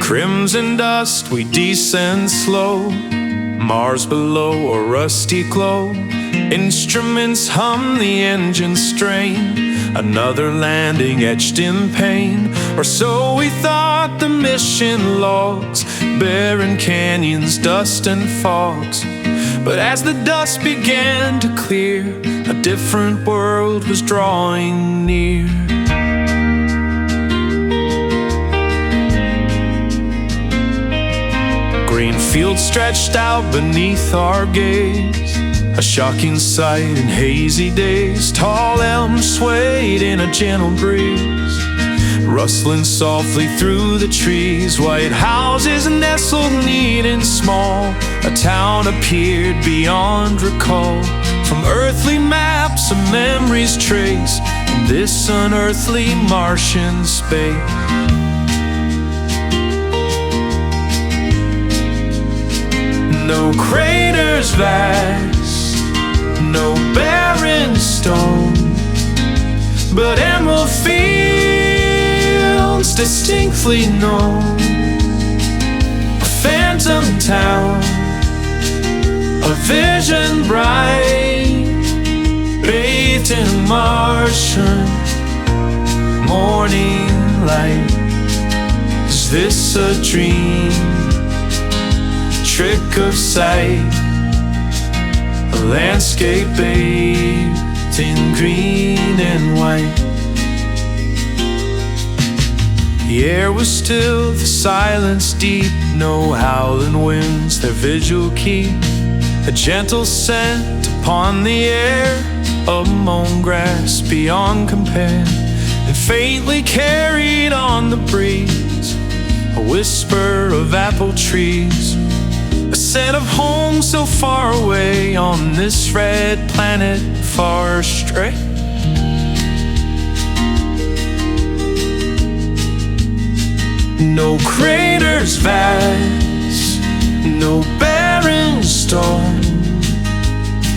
crimson dust we descend slow, Mars below a rusty glow. Instruments hum, the engine strain, another landing etched in pain. Or so we thought, the mission logs, barren canyons, dust and fogs. But as the dust began to clear, a different world was drawing near. Green fields stretched out beneath our gaze, a shocking sight in hazy days. Tall elms swayed in a gentle breeze, rustling softly through the trees. White houses nestled neat and small, a town appeared beyond recall. From earthly maps a memories trace, in this unearthly Martian space. No craters vast, no barren stone, but emerald fields distinctly known. A phantom town, a vision bright, bathed in Martian morning light. Is this a dream? Trick of sight, a landscape bathed in green and white. The air was still, the silence deep, no howling winds their vigil keep. A gentle scent upon the air of mown grass beyond compare, and faintly carried on the breeze a whisper of apple trees. A scent of home so far away on this red planet far astray. No craters vast, no barren storm,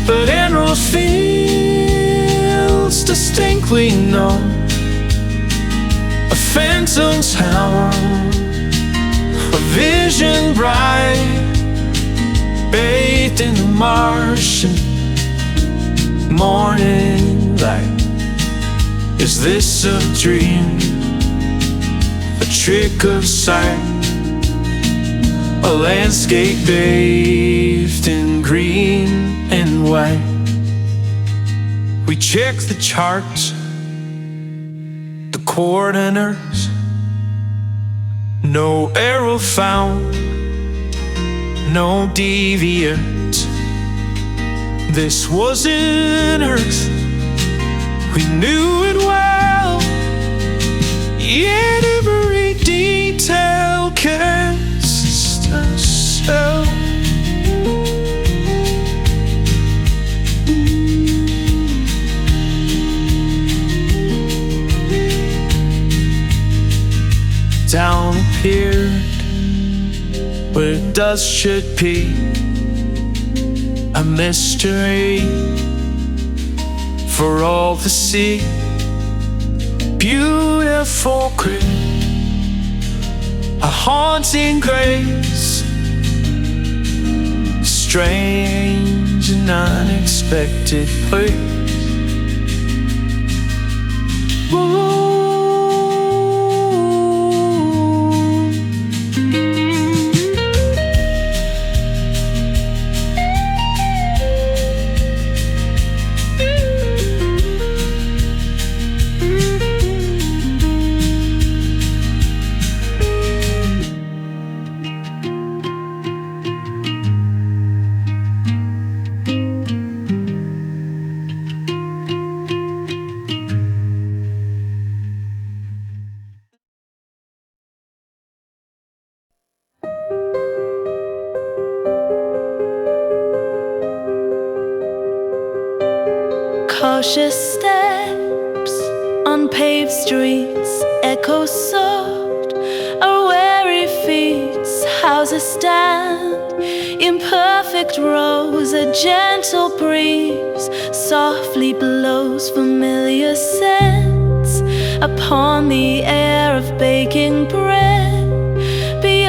but emerald fields distinctly known. A phantom town, a vision bright, bathed in the Martian morning light. Is this a dream? A trick of sight? A landscape bathed in green and white? We checked the charts, the coordinates. No arrow found, no deviant. This wasn't Earth, we knew it well, yet every detail cast a spell. Down appeared where dust should be, a mystery for all to see. Beautiful grace, a haunting grace, strange and unexpected place. Whoa. Cautious steps on paved streets echo soft. Our weary feet, houses stand in perfect rows. A gentle breeze softly blows familiar scents upon the air of baking bread. Beyond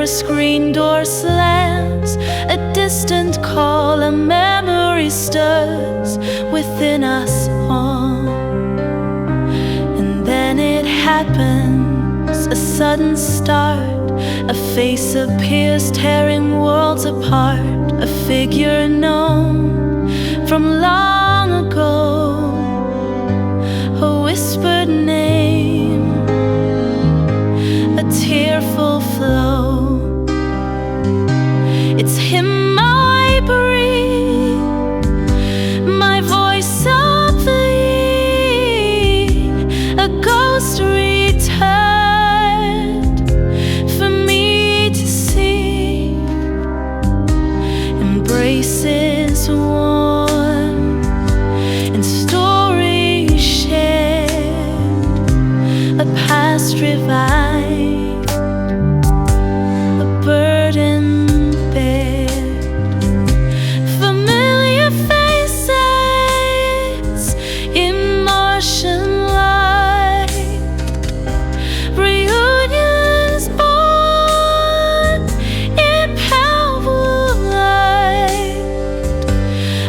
a screen door slams, a distant call, a memory stirs within us all. And then it happens, a sudden start, a face appears tearing worlds apart, a figure known from long ago, a whispered name, a tearful flow. It's him I breathe, my voice of thee, a ghost returned for me to see. Embraces worn and stories shared, a past revived, a burden bared, familiar faces in Martian light, reunions born in pale moonlight,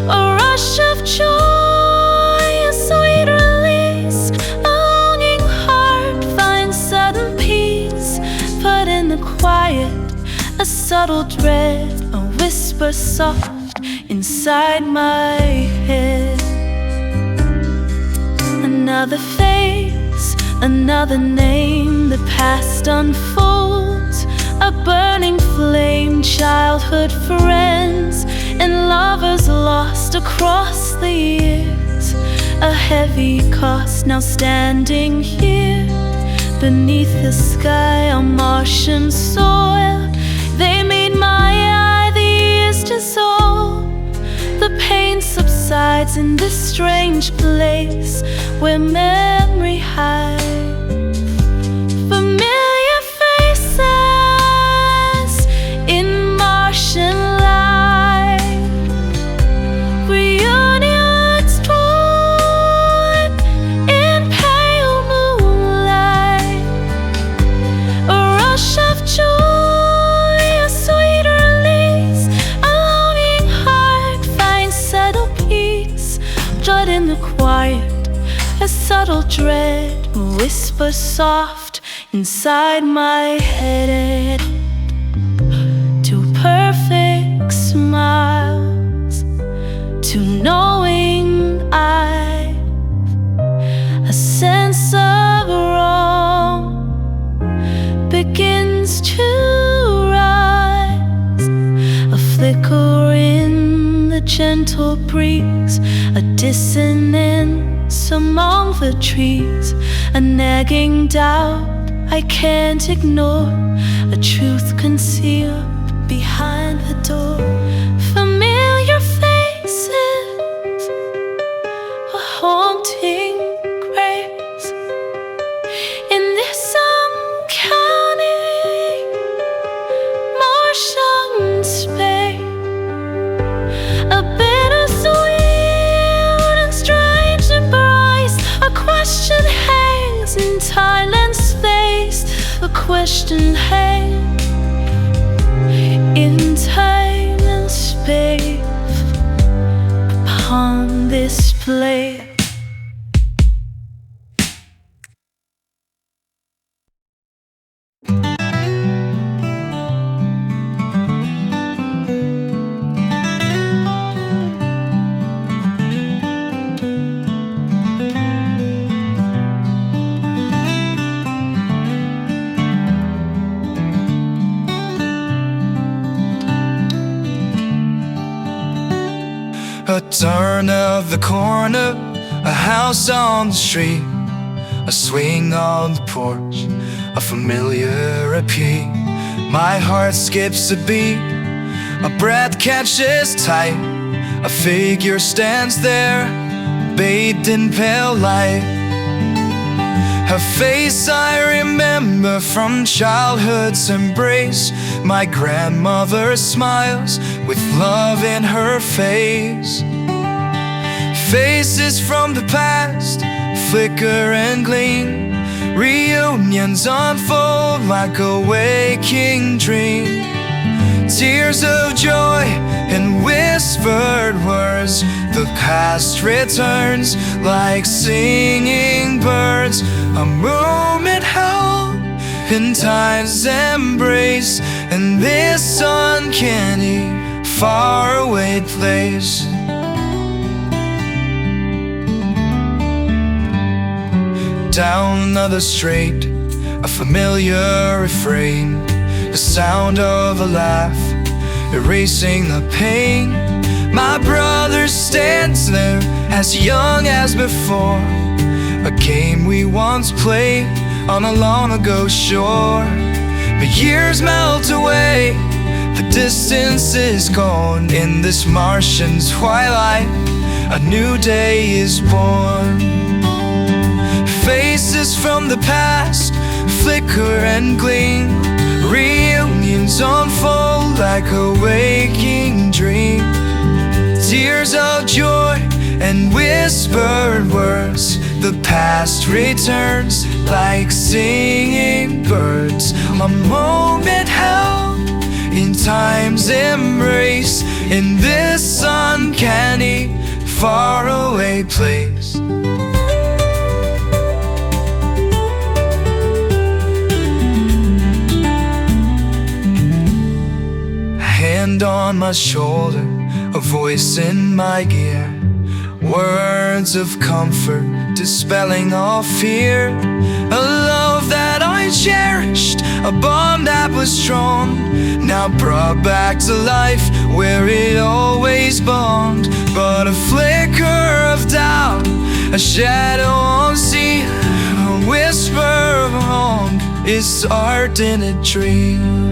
a rush of joy, a sweet release, a longing heart finds sudden peace. But in the quiet, a subtle dread, a whisper soft inside my head. Another face, another name, the past unfolds, a burning flame, childhood friends and lovers lost across the years, a heavy cost now standing here beneath the sky on Martian soil. They made my eye, the years dissolve, the pain subsides in this strange place where memory hides. Familiar faces in Martian light, reunions torn in pale moonlight, a rush of joy, a sweet release, a longing heart finds settled peace. But in the quiet, a subtle dread, a whisper soft inside my head. Two perfect smiles, to knowing I've a sense of wrong begins to rise, a flicker in the gentle breeze, a dissonance among the trees, a nagging doubt I can't ignore, a truth concealed behind the door. Familiar faces, a haunting grace in this uncanny Martian space, a bittersweet and strange embrace, a question hangs in silent space, a question hangs in time and space upon this place. A turn of the corner, a house on the street, a swing on the porch, a familiar repeat. My heart skips a beat, a breath catches tight, a figure stands there, bathed in pale light. Her face I remember from childhood's embrace. My grandmother smiles with love in her face. Faces from the past flicker and gleam, reunions Reunions unfold like a waking dream. Tears of joy and whispered words. The past returns like singing birds. A moment held in time's embrace, in this uncanny, faraway place. Down another straight, a familiar refrain, the sound of a laugh, erasing the pain. My brother stands there, as young as before, a game we once played on a long ago shore. But years melt away, the distance is gone. In this Martian twilight, a new day is born. Faces from the past flicker and gleam. Reunions unfold like a waking dream. Tears of joy and whispered words. The past returns like singing birds. A moment held in time's embrace, in this uncanny, faraway place. Hand on my shoulder, a voice in my ear, words of comfort dispelling all fear. A love that I cherished, a bond that was strong, now brought back to life where it always belonged. But a flicker of doubt, a shadow unseen, a whisper of wrong is art in a dream.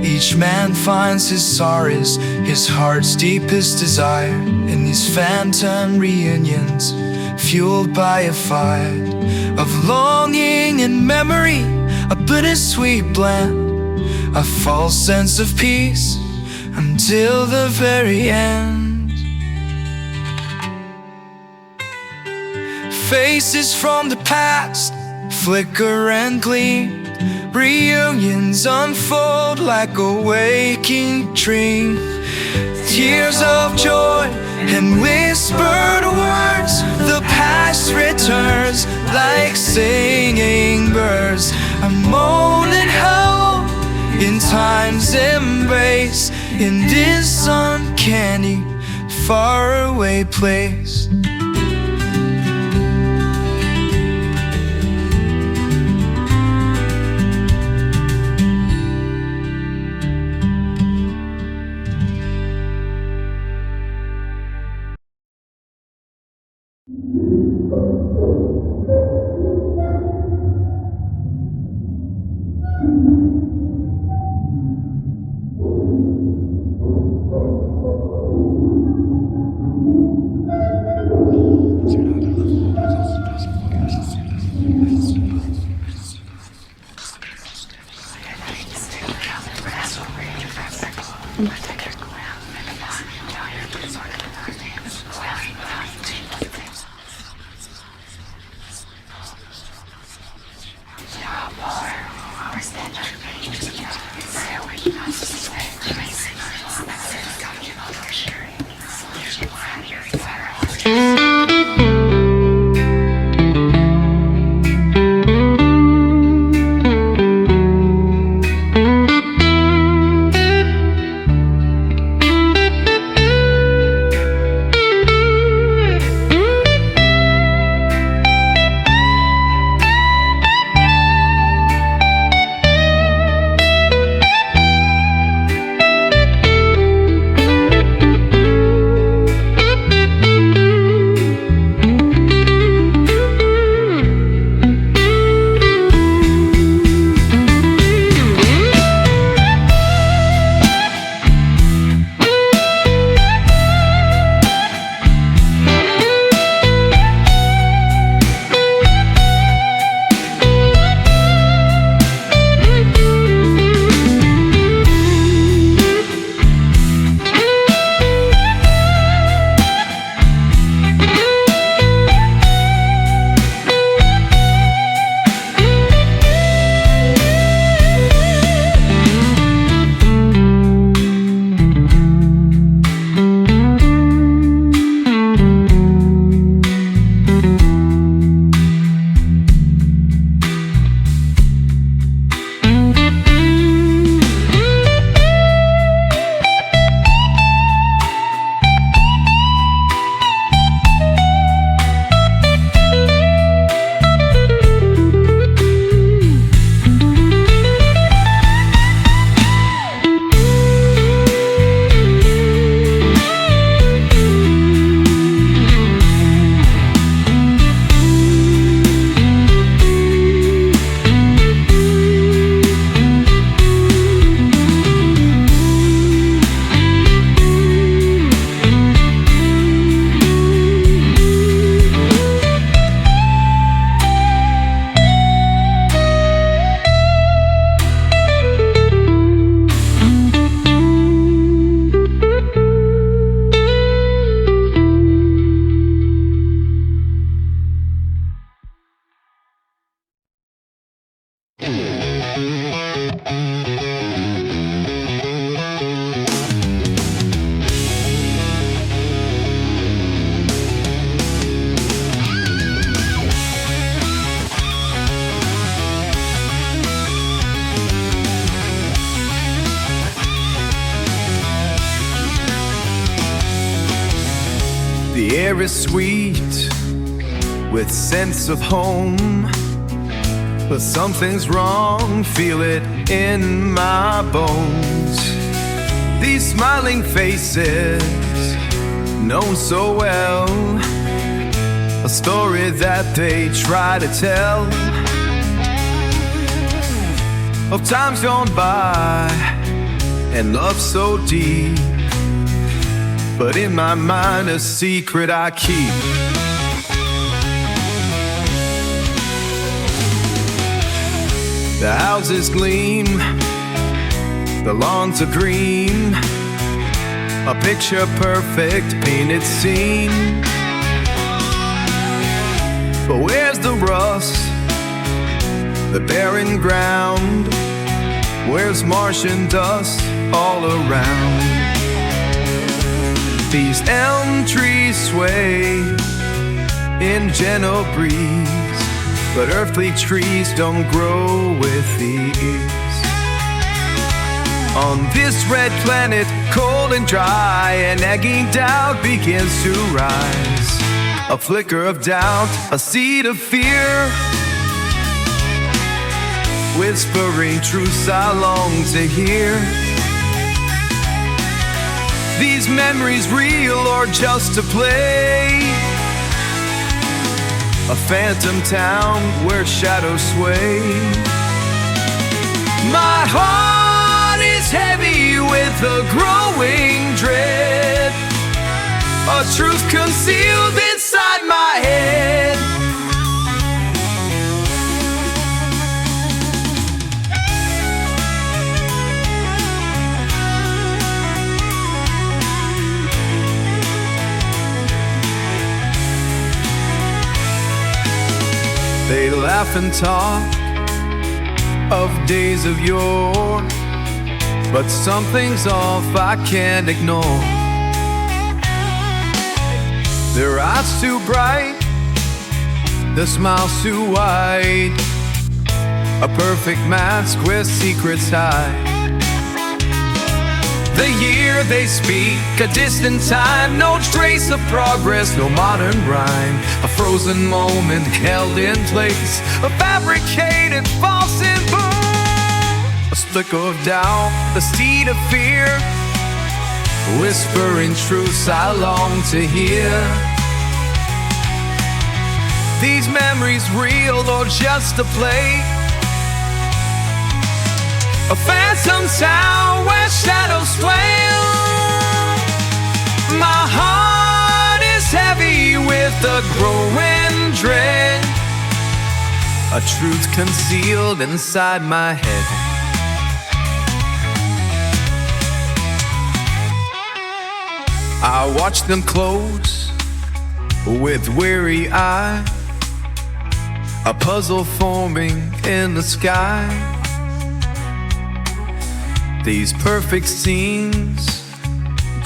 Each man finds his sorrows, his heart's deepest desire, in these phantom reunions, fueled by a fire of longing and memory, a bittersweet blend, a false sense of peace until the very end. Faces from the past flicker and gleam. Reunions unfold like a waking dream. Tears of joy and whispered words. The past returns like singing birds. A moment held in time's embrace, in this uncanny, faraway place. air is sweet with sense of home, but something's wrong, feel it in my bones. These smiling faces, known so well, a story that they try to tell, of times gone by and love so deep, but in my mind a secret I keep. The houses gleam, the lawns are green, a picture perfect painted scene. But where's the rust, the barren ground? Where's Martian dust all around? These elm trees sway in gentle breeze, but earthly trees don't grow with ease. On this red planet, cold and dry, an nagging doubt begins to rise. A flicker of doubt, a seed of fear, whispering truths I long to hear. These memories real or just a play? A phantom town where shadows sway. My heart is heavy with a growing dread, a truth concealed inside my head. They laugh and talk of days of yore, but something's off I can't ignore. Their eyes too bright, the smile's too wide, a perfect mask where secrets hide. The year they speak, a distant time, no trace of progress, no modern rhyme. A frozen moment held in place, a fabricated false symbol. A flicker of doubt, a seed of fear, whispering truths I long to hear. These memories real or just a play? A phantom town where shadows swale. My heart is heavy with a growing dread, a truth concealed inside my head. I watch them close with weary eye, a puzzle forming in the sky. These perfect scenes,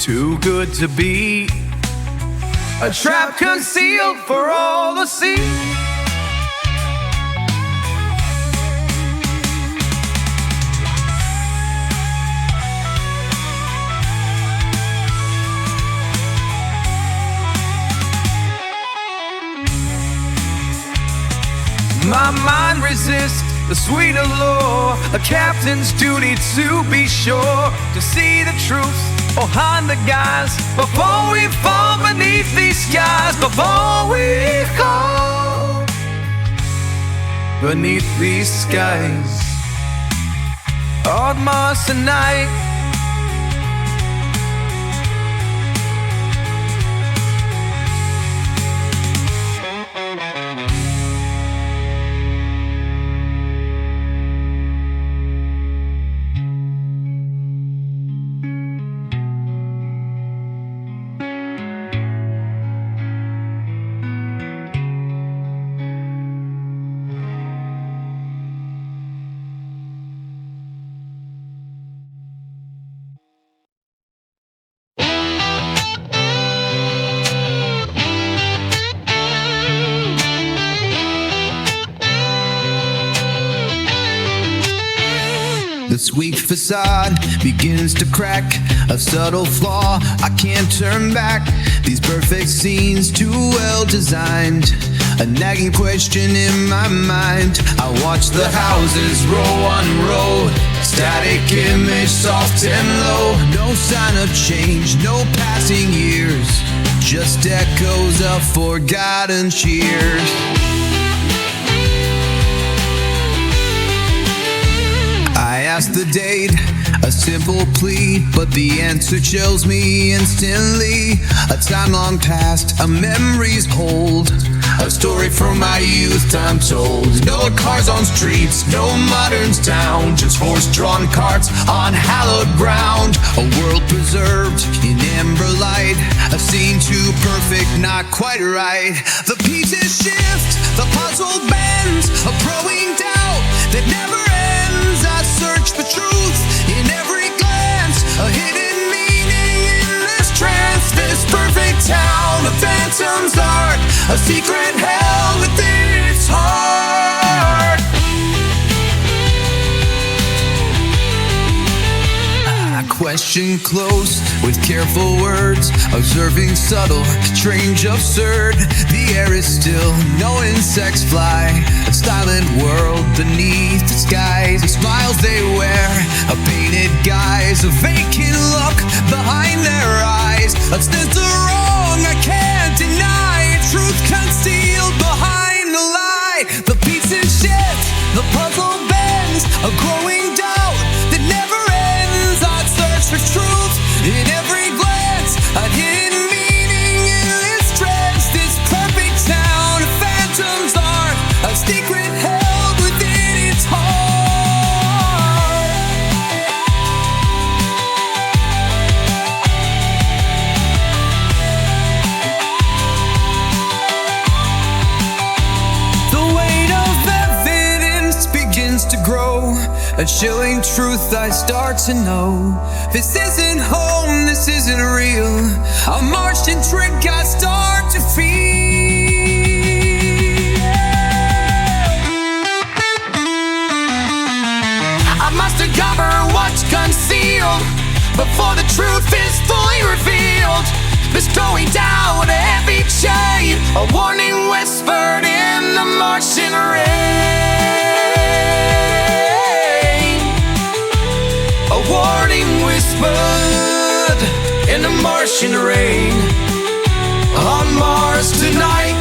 too good to be, a trap concealed for all to see. My mind resists the sweet allure, a captain's duty to be sure, to see the truth behind the guise, before we fall beneath these skies, before we fall beneath these skies. On Mars tonight, The sweet facade begins to crack, a subtle flaw I can't turn back. These perfect scenes too well designed, a nagging question in my mind. I watch the houses row on row, static image soft and low. No sign of change, no passing years, just echoes of forgotten cheers. I ask the date, a simple plea, but the answer chills me instantly. A time long past, a memory's hold, a story from my youth time told. No cars on streets, no modern town, just horse-drawn carts on hallowed ground. A world preserved in amber light, a scene too perfect, not quite right. The pieces shift, the puzzle bends, a growing doubt that never ends. I search for truth in every glance, a hidden meaning in this trance. This perfect town of phantoms art, a secret hell within its heart. I question close with careful words, observing subtle, strange, absurd. The air is still, no insects fly, a silent world beneath the skies. The smiles they wear, a painted guise, a vacant look behind their eyes. A sense of wrong I can't deny, truth concealed behind the lie. The pieces shift, the puzzle bends, a growing doubt that never ends. I search for truth in every glance, a hidden meaning in this trance. This perfect town of phantoms art, a secret held within its heart. The weight of evidence begins to grow, a chilling truth I start to know. This isn't home, this isn't real. A Martian trick I start to feel. I must uncover what's concealed before the truth is fully revealed. Bestowing down a heavy chain, a warning whispered in the Martian rain. A warning whispered in the Martian rain. On Mars tonight,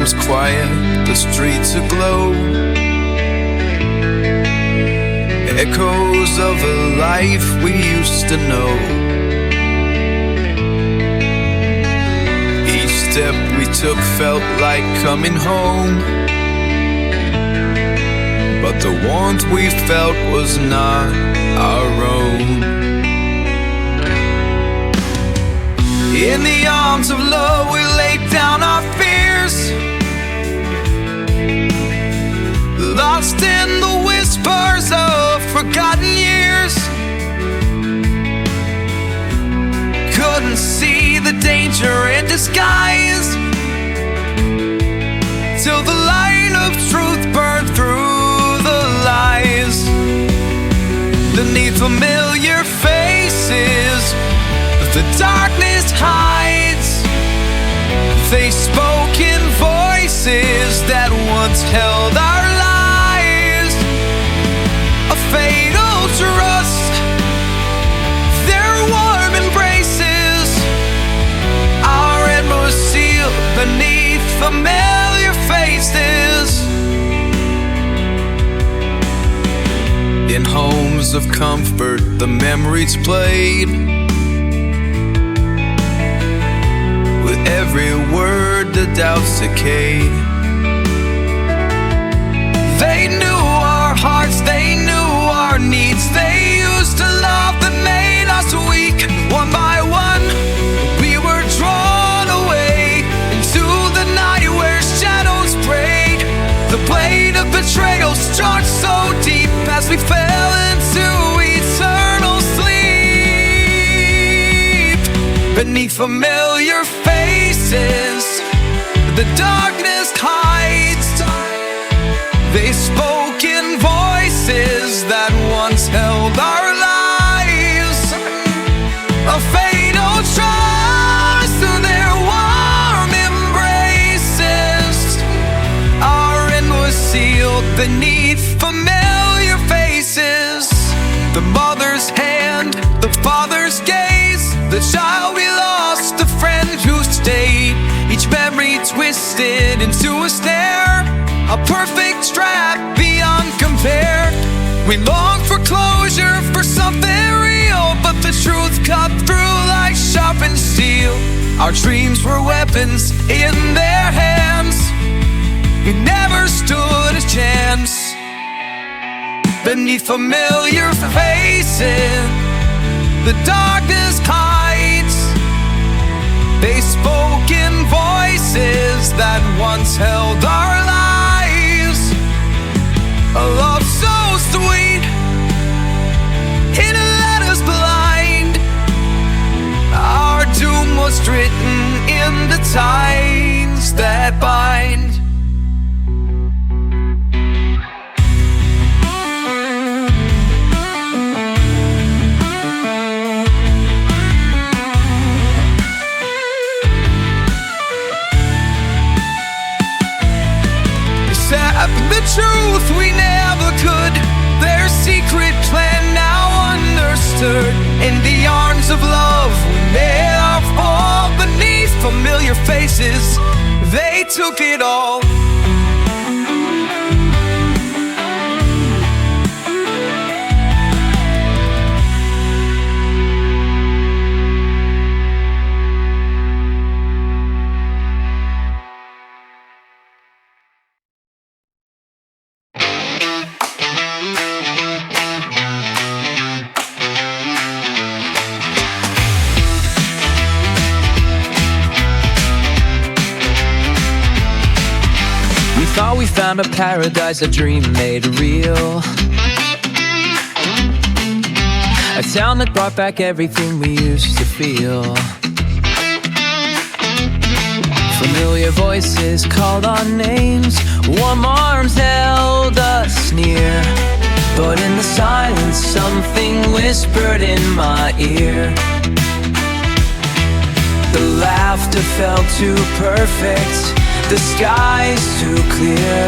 was quiet, the streets aglow, echoes of a life we used to know. Each step we took felt like coming home, but the warmth we felt was not our own. In the arms of love we laid down our fears, lost in the whispers of forgotten years. Couldn't see the danger in disguise, till the light of truth burned through the lies. Beneath familiar faces, the darkness hides. They spoke in voices that once held our lives. A fatal trust, their warm embraces. Our end was sealed beneath familiar faces. In homes of comfort, the memories played. With every word, the doubts decayed. They knew our hearts, they knew our needs. They used to love that made us weak. One by one, we were drawn away into the night where shadows prayed. The blade of betrayal struck so deep as we fell into eternal sleep. Beneath familiar faces, the darkness hides. They spoke in voices that once held our lives. A fatal trust to their warm embraces. Our end was sealed beneath familiar faces. The mother's hand, the father's gaze, the child we lost, the friend who stayed. Each memory twisted into a snare, a perfect trap beyond compare. We longed for closure, for something real, but the truth cut through like sharpened steel. Our dreams were weapons in their hands. We never stood a chance. Beneath familiar faces, the darkness hides. They spoke in voices that once held our lives. A love so sweet, it led us blind. Our doom was written in the ties that bind. The truth we never could, their secret plan now understood. In the arms of love we made our fall. Beneath familiar faces, they took it all. Thought we found a paradise, a dream made real. A town that brought back everything we used to feel. Familiar voices called our names, warm arms held us near. But in the silence something whispered in my ear. The laughter felt too perfect, the sky's too clear,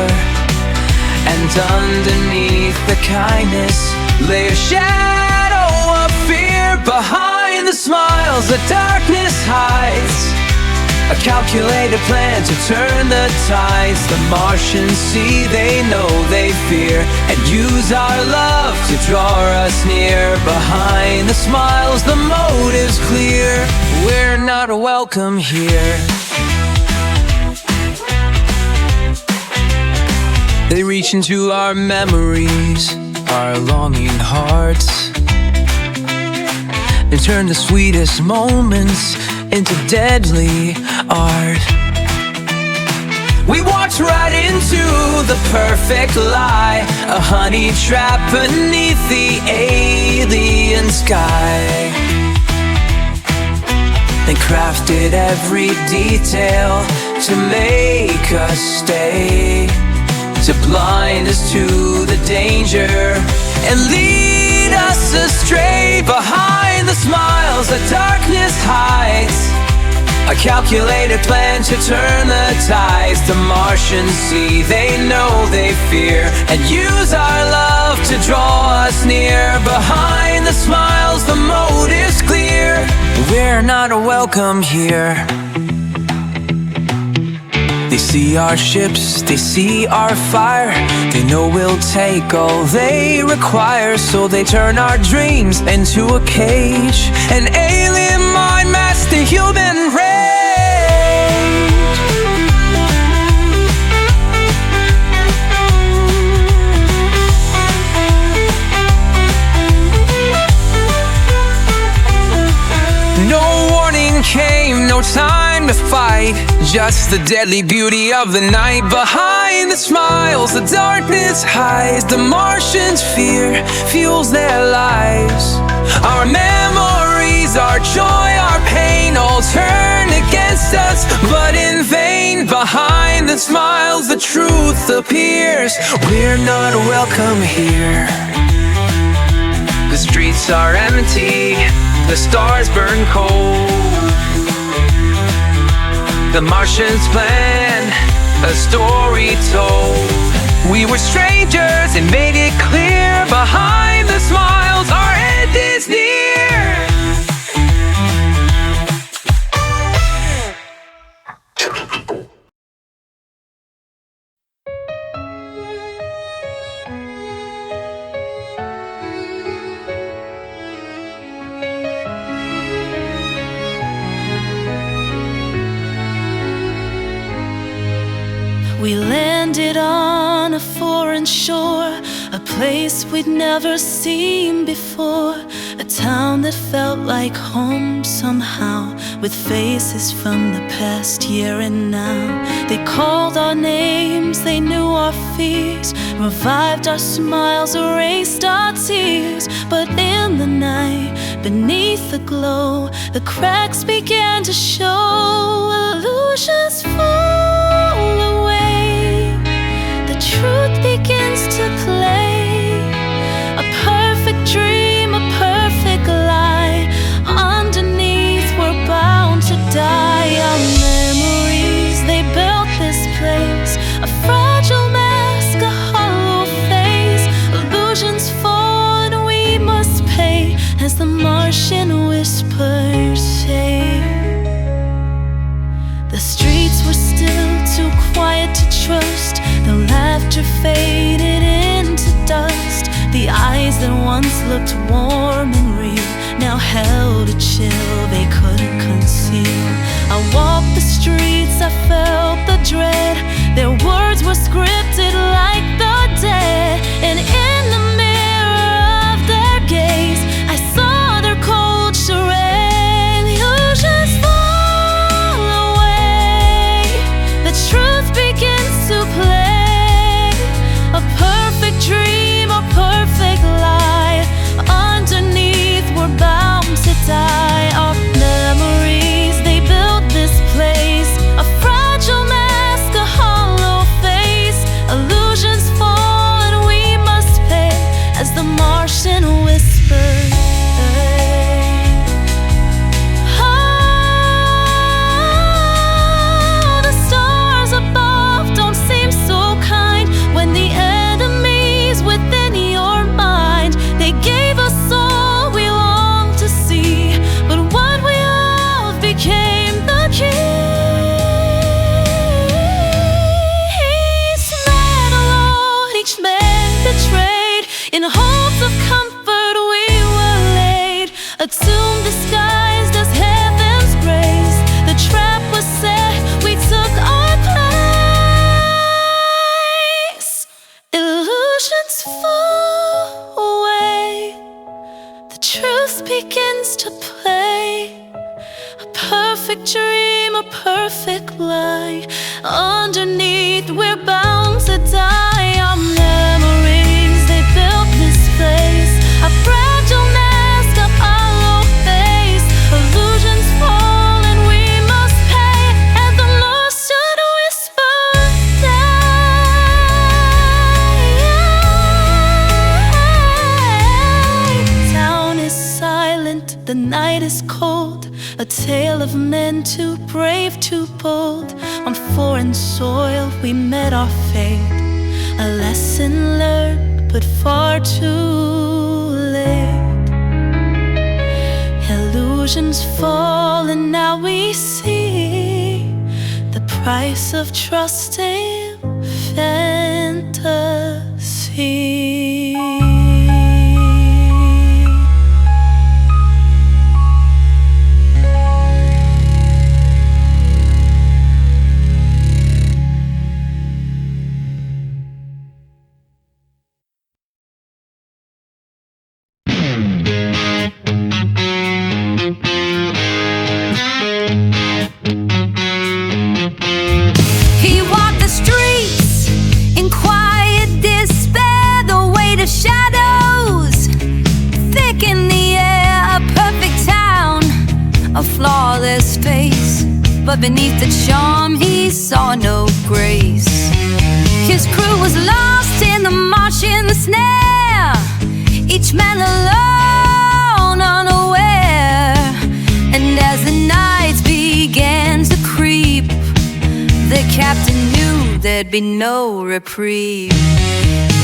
and underneath the kindness lay a shadow of fear. Behind the smiles the darkness hides, A calculated plan to turn the tides. The Martians see, they know, they fear, and use our love to draw us near. Behind the smiles, the motive's clear. We're not welcome here. They reach into our memories, our longing hearts, and turn the sweetest moments into deadly art. We walked right into the perfect lie, a honey trap beneath the alien sky. They crafted every detail to make us stay, to blind us to the danger and lead us astray. Behind the smiles, the darkness hides, a calculated plan to turn the tides. The Martians see, they know, they fear, and use our love to draw us near. Behind the smiles, the motive's clear. We're not welcome here. They see our ships, they see our fire, they know we'll take all they require. So they turn our dreams into a cage, an alien mind match the human race. No warning came, no time to fight, just the deadly beauty of the night. Behind the smiles, the darkness hides, the Martians' fear fuels their lives. Our memories, our joy, our pain all turn against us, but in vain. Behind the smiles, the truth appears. We're not welcome here. The streets are empty, the stars burn cold. The Martians plan a story told. We were strangers and made it clear. Behind the smiles, our end is near. We landed on a foreign shore, a place we'd never seen before, a town that felt like home somehow, with faces from the past year and now. They called our names, they knew our fears, revived our smiles, erased our tears. But in the night, beneath the glow, the cracks began to show. Illusions fall away, the truth begins to play. A perfect dream, a perfect lie, underneath we're bound to die. Our memories, they built this place, a fragile mask, a hollow face. Illusions fall and we must pay, as the Martian whispers say. The streets were still too quiet to trust, the laughter faded into dust. The eyes that once looked warm and real now held a chill they couldn't conceal. I walked the streets, I felt the dread, their words were scripted like the dead. And in the mirror of their gaze, I saw their cold charade. The illusions fall away, the truth begins to play. A perfect dream, a perfect lie, underneath we're bound to die. Our truth begins to play. A perfect dream, a perfect lie. Underneath we're bound to die. Our memories, they built this place. A fragile mask, a hollow face. Illusions fall and we must pay. And the lost should whisper die. Town is silent, the night is cold. A tale of men too brave, too bold. On foreign soil we met our fate. A lesson learned, but far too late. Illusions fall and now we see the price of trusting fantasy. But beneath the charm he saw no grace. His crew was lost in the Martian snare, each man alone, unaware. And as the nights began to creep, the captain knew there'd be no reprieve.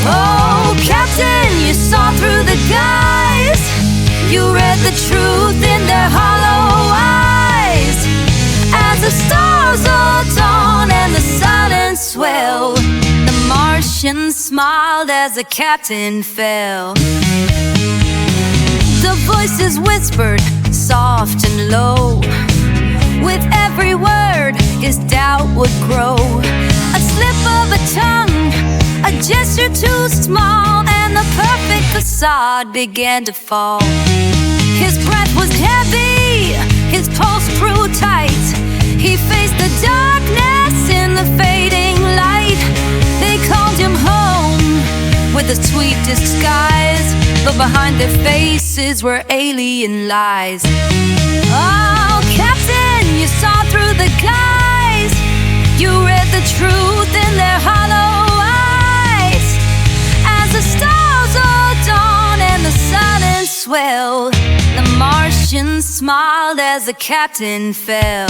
Oh, Captain, you saw through the guise. You read the truth in their hollow eyes. As the stars all dawn and the silence swelled, the Martian smiled as the captain fell. The voices whispered, soft and low. With every word, his doubt would grow. A slip of a tongue, a gesture too small, and the perfect facade began to fall. His breath was heavy, his pulse grew tight. He faced the darkness in the fading light. They called him home with a sweet disguise, but behind their faces were alien lies. Oh, Captain, you saw through the guise. You read the truth in their hollow eyes. As the stars all dawn and the silence swelled, the Martian smiled as the captain fell.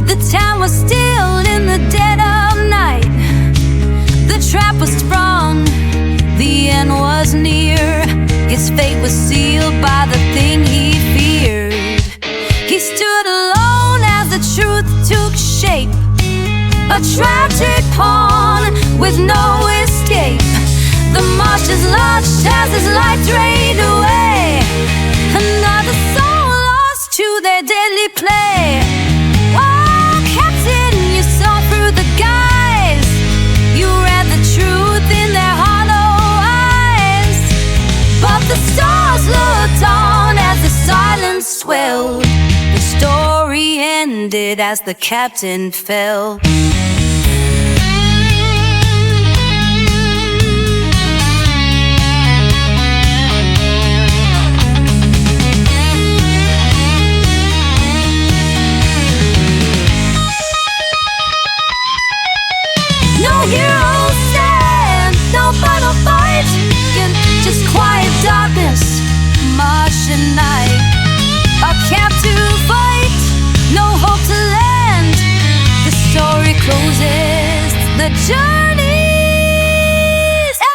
The town was still in the dead of night. The trap was sprung, the end was near. His fate was sealed by the thing he feared. He stood alone as the truth took shape, a tragic pawn with no escape. The Martians lodged as his life drained away. Another soul lost to their deadly play. Oh, Captain, you saw through the guise. You read the truth in their hollow eyes. But the stars looked on as the silence swelled. The story ended as the captain fell. No heroes stand, no final fight, just quiet darkness, Martian night. A camp to fight, no hope to land. The story closes, the journey's end.